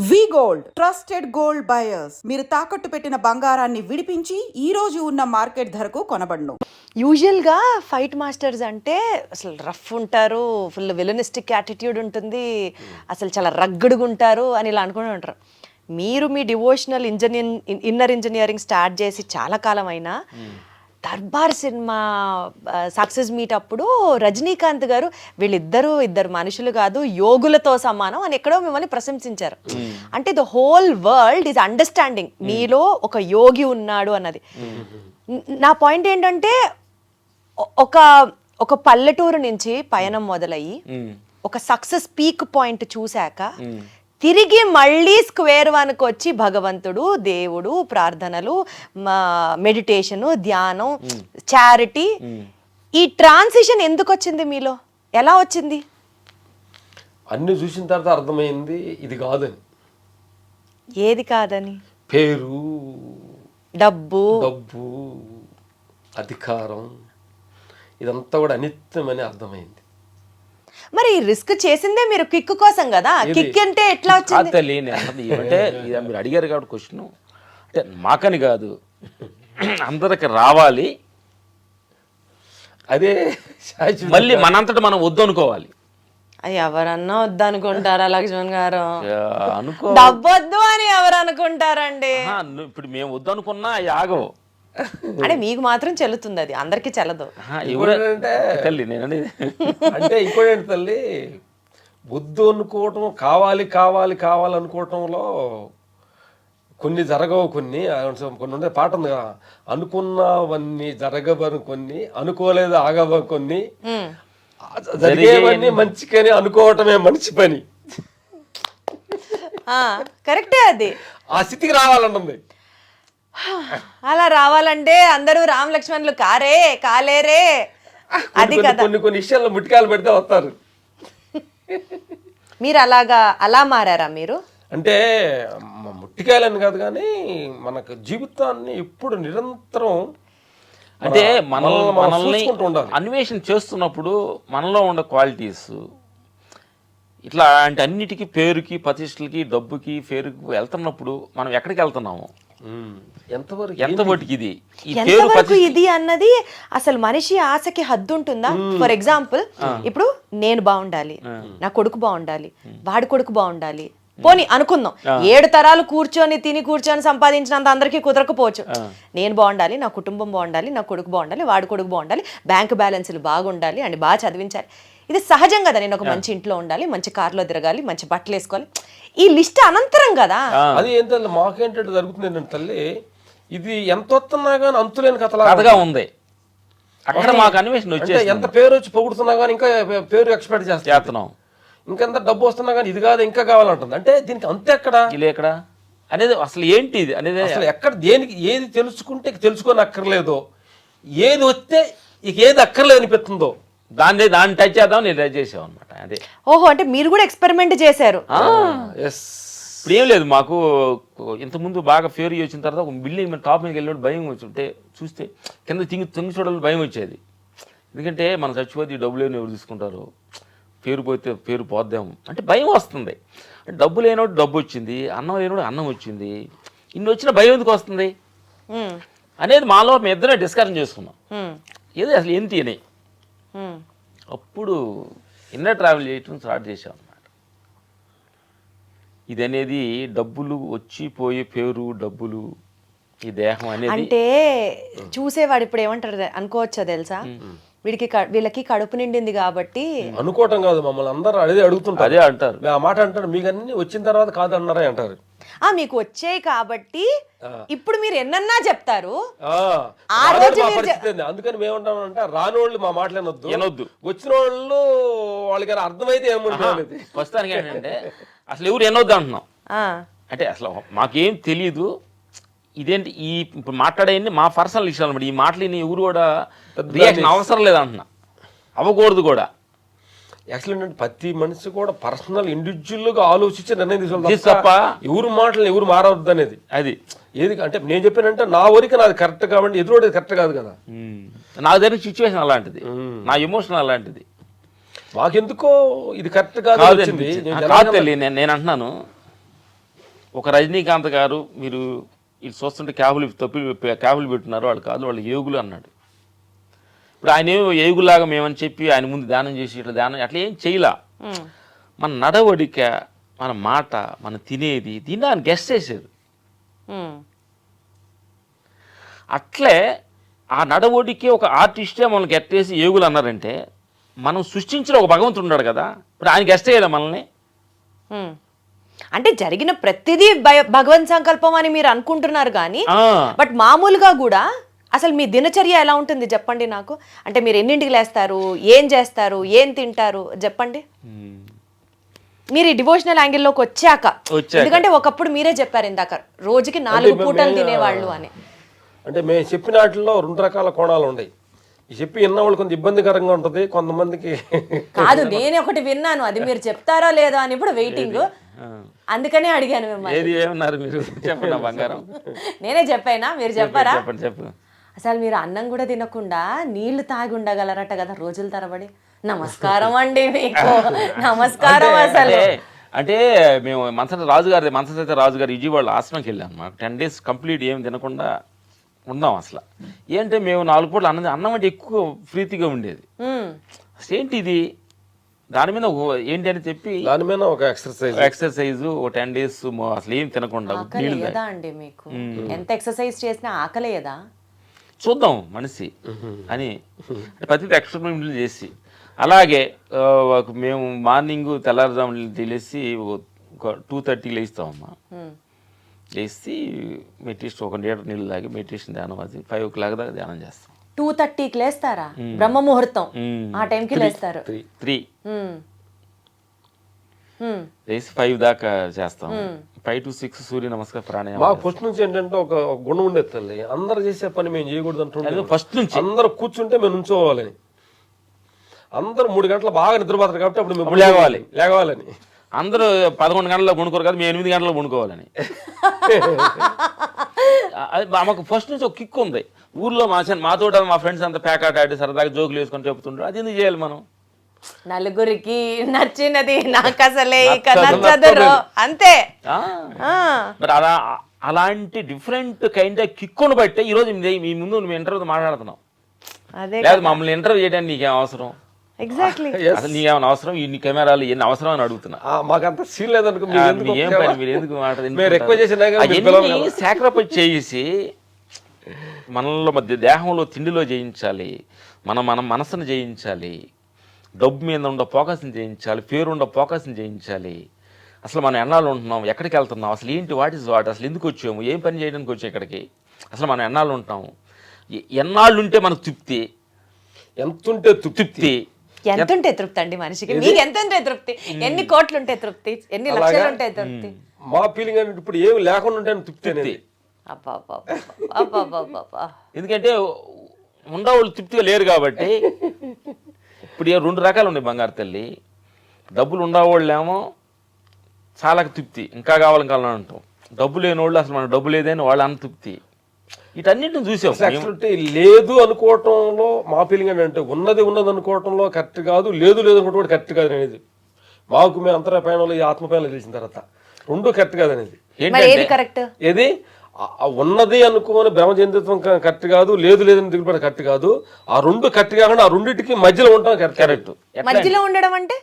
వి gold trusted gold buyers. మీరు తాకట్టు పెట్టిన బంగారాన్ని విడిపించి ఈ రోజు ఉన్న మార్కెట్ ధరకు కొనబడును. యూజువల్గా ఫైట్ మాస్టర్స్ అంటే అసలు రఫ్ ఉంటారు, ఫుల్ విలనిస్టిక్ యాటిట్యూడ్ ఉంటుంది, అసలు చాలా రగ్గడుగా ఉంటారు అని ఇలా అనుకుని ఉంటారు. మీరు మీ డివోషనల్ ఇన్నర్ ఇంజనీరింగ్ స్టార్ట్ చేసి చాలా కాలం అయినా దర్బార్ సినిమా సక్సెస్ మీట్ అప్పుడు రజనీకాంత్ గారు ఇద్దరు మనుషులు కాదు, యోగులతో సమానం అని ఎక్కడో మిమ్మల్ని ప్రశంసించారు. అంటే the whole world is understanding మీలో ఒక యోగి ఉన్నాడు అన్నది. నా పాయింట్ ఏంటంటే ఒక ఒక పల్లెటూరు నుంచి పయనం మొదలయ్యి ఒక సక్సెస్ పీక్ పాయింట్ చూశాక తిరిగి మళ్ళీ స్క్వేర్ వన్కి వచ్చి భగవంతుడు, దేవుడు, ప్రార్థనలు, మెడిటేషను, ధ్యానం, చారిటీ, ఈ ట్రాన్సిషన్ ఎందుకు వచ్చింది మీలో? ఎలా వచ్చింది? అన్ని చూసిన తర్వాత అర్థమైంది ఇది కాదని. ఏది కాదని? పేరు, డబ్బు, అధికారం, ఇదంతా కూడా అనిత్యమని అర్థమైంది. మరి రిస్క్ చేసిందే మీరు కిక్ కోసం కదా. కిక్ అంటే ఎట్లా వచ్చింది? అంటే మీరు అడిగారు కాబట్టి క్వశ్చన్, అంటే మాకని కాదు అందరికి రావాలి, అదే మళ్ళీ మనంతటా మనం వద్దు అనుకోవాలి. ఎవరన్నా వద్దనుకుంటారా లక్ష్మణ్ గారు? డబ్బొద్దు అని ఎవరు అనుకుంటారండి? ఇప్పుడు మేము వద్దు అనుకున్నా ఆగవు. అంటే మీకు మాత్రం చెల్లుతుంది, అది అందరికి చెల్లదు. తల్లి నేను అంటే ఇంకోటి తల్లి, వద్దు అనుకోవటం, కావాలి కావాలి కావాలనుకోవటంలో కొన్ని జరగవు, కొన్ని ఉండే పాట ఉంది కదా, అనుకున్నవన్నీ జరగవని కొన్ని, అనుకోలేదు ఆగవ కొన్ని, జరిగేవన్నీ మంచికని అనుకోవటమే మంచి పని. కరెక్టే, అది ఆ స్థితికి రావాలన్నది. అలా రావాలంటే అందరూ రామ్ లక్ష్మణులు కాలేరే అది కదా. కొన్ని విషయాల్లో ముట్టికాయలు పెడితే వస్తారు. మీరు అలా మారారా మీరు? అంటే ముట్టికాయలని కాదు కానీ మనకు జీవితాన్ని ఎప్పుడు నిరంతరం అంటే మనల్ని అన్వేషణ చేస్తున్నప్పుడు మనలో ఉండే క్వాలిటీస్ ఇట్లా అంటే అన్నిటికీ పేరుకి, ప్రతిష్టలకి, డబ్బుకి, పేరుకి వెళ్తున్నప్పుడు మనం ఎక్కడికి వెళ్తున్నాము, ఎంతవరకు ఇది అన్నది అసలు మనిషి ఆశకి హద్దు ఉంటుందా? ఫర్ ఎగ్జాంపుల్ ఇప్పుడు నేను బాగుండాలి, నా కొడుకు బాగుండాలి, వాడి కొడుకు బాగుండాలి, పోనీ అనుకుందాం 7 తరాలు కూర్చొని సంపాదించినంత అందరికీ కుదరకపోవచ్చు. నేను బాగుండాలి, నా కుటుంబం బాగుండాలి, నా కొడుకు బాగుండాలి, వాడి కొడుకు బాగుండాలి, బ్యాంక్ బ్యాలెన్స్లు బాగుండాలి అని బాగా చదివించాలి. ఇది సహజం కదా. నేను ఒక మంచి ఇంట్లో ఉండాలి, మంచి కార్లో తిరగాలి, మంచి బట్టలు వేసుకోవాలి, ఈ లిస్ట్ అనంతరం కదా. అది ఏంటంటే మాకేంటంటే జరుగుతుంది ఏంటంటే తల్లి, ఇది ఎంత వస్తున్నా కానీ అంతులేని కథగా ఉంది. అక్కడ మాకు అన్వేషణ వచ్చేసి ఎంత పేరు వచ్చి పొగుడుతున్నా కానీ ఇంకా పేరు ఎక్స్పెక్ట్ చేస్తున్నాం, ఇంకెంత డబ్బు వస్తున్నా కానీ ఇది కాదు ఇంకా కావాలంటుంది. అంటే దీనికి అంతే ఎక్కడ ఎక్కడ అనేది అసలు ఏంటి ఇది అనేది అసలు ఎక్కడ దేనికి ఏది తెలుసుకుంటే తెలుసుకొని అక్కర్లేదో, ఏది వస్తే ఇక ఏది అక్కర్లేదు అనిపిస్తుందో దాన్ని టచ్ చేద్దాం నేను టచ్ చేసాం అనమాట. అదే. ఓహో, అంటే మీరు కూడా ఎక్స్పెరిమెంట్ చేశారు. ఇప్పుడు ఏం లేదు, మాకు ఇంతకుముందు బాగా ఫేర్ వచ్చిన తర్వాత ఒక బిల్డింగ్ టాప్ మీదకి వెళ్ళినప్పుడు భయం వచ్చి చూస్తే కింద తింగి చూడాలి భయం వచ్చేది. ఎందుకంటే మనం చచ్చిపోతే డబ్బులు లేని ఎవరు తీసుకుంటారు, పేరు పోతే పేరు పోద్దాము అంటే భయం వస్తుంది. అంటే డబ్బు లేనోడు డబ్బు వచ్చింది, అన్నం లేనోడు అన్నం వచ్చింది, ఇన్ని వచ్చిన భయం ఎందుకు వస్తుంది అనేది మాలో మేము ఇద్దరే డిస్కషన్ చేసుకున్నాం. ఏదో అసలు ఏంటి అని అప్పుడు ఇన్నర్ ట్రావెల్ చేయటం స్టార్ట్ చేసాం అన్నమాట. ఇది అనేది డబ్బులు వచ్చి పోయే పేరు, డబ్బులు, ఈ దేహం అనేది అంటే చూసేవాడు ఇప్పుడు ఏమంటారు అనుకోవచ్చా తెలుసా, వీళ్ళకి కడుపు నిండింది కాబట్టి అనుకోవటం కాదు, మమ్మల్ని అందరూ అదే అడుగుతుంటారు, అదే అంటారు, ఆ మాట అంటారు, మీకు అన్ని వచ్చిన తర్వాత కాదన్నారా అంటారు. మీకు వచ్చాయి కాబట్టి ఇప్పుడు మీరు ఎన్నన్నా చెప్తారు. అందుకని మేమంటామంటే రాని వాళ్ళు మా మాటలేనొద్దు, వచ్చిన వాళ్ళు వాళ్ళకి అర్థమైతే ఏముంటుంది. ప్రస్తుతానికి ఏంటంటే అసలు ఎవరు ఎన్నొద్దు అంటున్నాం. అంటే అసలు మాకేం తెలియదు, ఇదేంటి ఈ ఇప్పుడు మాట్లాడేయండి మా పర్సనల్ విషయాలు అన్నమాట. ఈ మాటలు ఎవరు కూడా రియాక్షన్ అవసరం లేదంటున్నా, అవ్వకూడదు కూడా. యాక్చువల్ ఏంటంటే ప్రతి మనిషి కూడా పర్సనల్ ఇండివిజువల్ గా ఆలోచించి నిర్ణయం తీసుకోవాలి తప్ప ఎవరు మాటలు ఎవరు మారవద్దు అనేది. అది ఏది అంటే నేను చెప్పానంటే నా వరకు నాది కరెక్ట్ కాబట్టి ఎదురు కరెక్ట్ కాదు కదా. నాకు జరిగిన సిచ్యువేషన్ అలాంటిది, నా ఎమోషన్ అలాంటిది. మాకెందుకో ఇది కరెక్ట్ కాదు. నేను అంటున్నాను ఒక రజనీకాంత్ గారు మీరు ఇది చూస్తుంటే క్యాబులు పెట్టున్నారు, వాళ్ళు కాదు వాళ్ళు యోగులు అన్నాడు. ఇప్పుడు ఆయన ఏమో యోగులాగా మేమని చెప్పి ఆయన ముందు ధ్యానం చేసి ఇట్లా ధ్యానం అట్లా ఏం చేయలా. మన నడవడిక, మన మాట, మన తినేది దీన్ని ఆయన గెస్ట్ చేశారు. అట్లే ఆ నడవడికి ఒక ఆర్టిస్టే మనల్ని గెట్టేసి యోగులు అన్నారంటే మనం సృష్టించిన ఒక భగవంతుడు ఉన్నాడు కదా, ఇప్పుడు ఆయన గెస్ట్ చేయలే మనల్ని. అంటే జరిగిన ప్రతిదీ భగవన్ సంకల్పం అని మీరు అనుకుంటున్నారు కానీ బట్ మామూలుగా కూడా అసలు మీ దినచర్య ఎలా ఉంటుంది చెప్పండి నాకు. అంటే మీరు ఎన్నింటికి లేస్తారు, ఏం చేస్తారు, ఏం తింటారు చెప్పండి మీరు ఈ డివోషనల్ యాంగిల్లోకి వచ్చాక. ఎందుకంటే ఒకప్పుడు మీరే చెప్పారు ఇందాక రోజుకి 4 పూటలు తినేవాళ్ళు అని. అంటే మేము చెప్పిన వాటిల్లో 2 రకాల కోణాలు ఉన్నాయి. ఈ చెప్పి విన్న వాళ్ళు కొంత ఇబ్బందికరంగా ఉంటుంది, కొంతమందికి కాదు. నేను ఒకటి విన్నాను, అది మీరు చెప్తారో లేదో అని ఇప్పుడు వెయిటింగ్, అందుకనే అడిగాను మిమ్మల్ని. ఏది ఏమన్నారు మీరు చెప్పండి బంగారం. నేనే చెప్పానా, మీరు చెప్పారా? చెప్పు. అసలు మీరు అన్నం కూడా తినకుండా నీళ్లు తాగి ఉండగలరట కదా రోజుల తరబడి. నమస్కారం అండి మీకు, నమస్కారం. అసలు అంటే మేము మనసైతే రాజు గారు విజయవాడ ఆశ్రమంకి వెళ్ళాం. మాకు 10 days కంప్లీట్ ఏం తినకుండా ఉన్నాం. అసలు ఏంటంటే మేము 4 పూటలు అన్నం అంటే ఎక్కువ ప్రీతిగా ఉండేది. ఏంటి ఇది దాని మీద ఏంటి అని చెప్పి దాని మీద ఒక ఎక్సర్సైజ్ ఒక 10 days అసలు ఏం తినకుండా ఆకలేదా అండి మీకు? ఎంత ఎక్సర్సైజ్ చేసినా ఆకలేదా? చూద్దాం మనిషి అని ప్రతి ఎక్స్పెరిమెంట్లు చేసి అలాగే మేము మార్నింగ్ తెల్లారుజాము తెలిసి 2:30 లేస్తామమ్మా. లేచి మెడిటేషన్ 1 లీటర్ నీళ్ళు తాగి మెడిటేషన్ ధ్యానం అది 5 o'clock దాకా ధ్యానం చేస్తాం. 2:30కి లేస్తారా? బ్రహ్మ ముహూర్తం ఆ టైంకి లేస్తారు. 3 లేచి 5 దాకా చేస్తాం. 5 to 6 సూర్య నమస్కారం ప్రాణాయామం. మాకు ఫస్ట్ నుంచి ఏంటంటే ఒక గుణం ఉండేది తల్లి, అందరు చేసే పని మేము చేయకూడదు అంటుండే. ఫస్ట్ నుంచి అందరు కూర్చుంటే మేము నుంచోవాలని, అందరూ 3 గంటలు బాగా నిద్రపోతారు కాబట్టి అప్పుడు మేము లేవాలని. అందరూ 11 గంటల్లో పండుకోరు కదా, మేము 8 గంటల్లో పండుకోవాలని. మాకు ఫస్ట్ నుంచి ఒక కిక్ ఉంది. ఊర్లో మాతో మా ఫ్రెండ్స్ అంతా ప్యాకాట్ ఆడి సరదాగా జోకులు వేసుకొని చెప్తుంటారు. అది ఎందుకు చేయాలి మనం? నలుగురికి నచ్చినది నాకు అసలే ఇక నచ్చదు అంతే. మరి అలాంటి డిఫరెంట్ కైండ్ ఆఫ్ కిక్కును బట్టే ఈరోజు మీ ముందు మేము ఇంటర్వ్యూతో మాట్లాడుతున్నాం. లేదు మమ్మల్ని ఇంటర్వ్యూ చేయడానికి నీకేం అవసరం? ఎగ్జాక్ట్లీ. అసలు నీకేమైనా అవసరం? ఈ కెమెరాలు ఎన్ని అవసరం అని అడుగుతున్నా. మాకంత సీన్ లేదనుకో, ఏం పని మీరు ఎందుకు మాట్లాడుతున్నారు? సాక్రిఫైస్ చేసి మనలో మధ్య దేహంలో తిండిలో జయించాలి, మన మనసును జయించాలి, డబ్బు మీద ఉండే ఫోకస్ని జయించాలి, పేరు ఉండే ఫోకస్ని జయించాలి. అసలు మనం ఎన్నాళ్ళు ఉంటున్నాం, ఎక్కడికి వెళ్తున్నాం, అసలు ఏంటి, వాట్ ఇస్ వాట్, అసలు ఎందుకు వచ్చాము, ఏం పని చేయడానికి వచ్చాము ఇక్కడికి, అసలు మనం ఎన్నాళ్ళు ఉంటాము, ఎన్నాళ్ళు ఉంటే మనకు తృప్తి, ఎంతుంటే తృప్తి, ఎంతుంటే తృప్తి అండి మనిషికి? మీకు ఎంత ఉంటే తృప్తి? ఎన్ని కోట్లు ఉంటే తృప్తి? ఎన్ని లక్షలు ఉంటే తృప్తి? మా ఫీలింగ్ అంటే ఇప్పుడు ఏమి లేకుండా ఉంటే తృప్తి అనేది. ఎందుకంటే ఉండవాళ్ళు తృప్తిగా లేరు కాబట్టి. ఇప్పుడు 2 రకాలు ఉన్నాయి బంగారు తల్లి. డబ్బులు ఉండేవాళ్ళేమో చాలా తృప్తి, ఇంకా కావాలని కావాలని అంటాం. డబ్బు లేని వాళ్ళు అసలు మన డబ్బు లేదని వాళ్ళు అన్న తృప్తి. వీటన్నిటిని చూసాం. లేదు అనుకోవటంలో మా ఫీలింగ్ ఏంటంటే ఉన్నది అనుకోవటంలో కరెక్ట్ కాదు, లేదు అనుకోవటం కూడా కరెక్ట్ కాదు అనేది మాకు మేము అంతర పయనంలో ఈ ఆత్మ పయనంలో తెలిసిన తర్వాత 2 కరెక్ట్ కాదు అనేది. ఏది ఉన్నది అనుకోని భ్రమ చెందిత్వం కరెక్ట్ కాదు, లేదని దిగుబడి కరెక్ట్ కాదు. ఆ 2 కరెక్ట్ కాకుండా ఆ 2టికి మధ్యలో ఉంటాం కరెక్ట్. మధ్యలో ఉండడం అంటే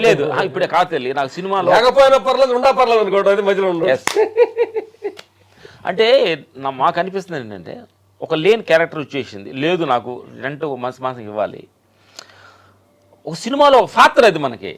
లేదు ఇప్పుడే కాదు తెలియ నాకు సినిమాలో లేకపోయినా పర్లేదు, ఉండా పర్లేదు అనుకోవడం, అది మధ్యలో ఉండదు. అంటే మాకు అనిపిస్తుంది ఏంటంటే ఒక లేని క్యారెక్టర్ వచ్చేసింది, లేదు నాకు రెంట్ మాసం ఇవ్వాలి. ఒక సినిమాలో పాత్ర అది మనకి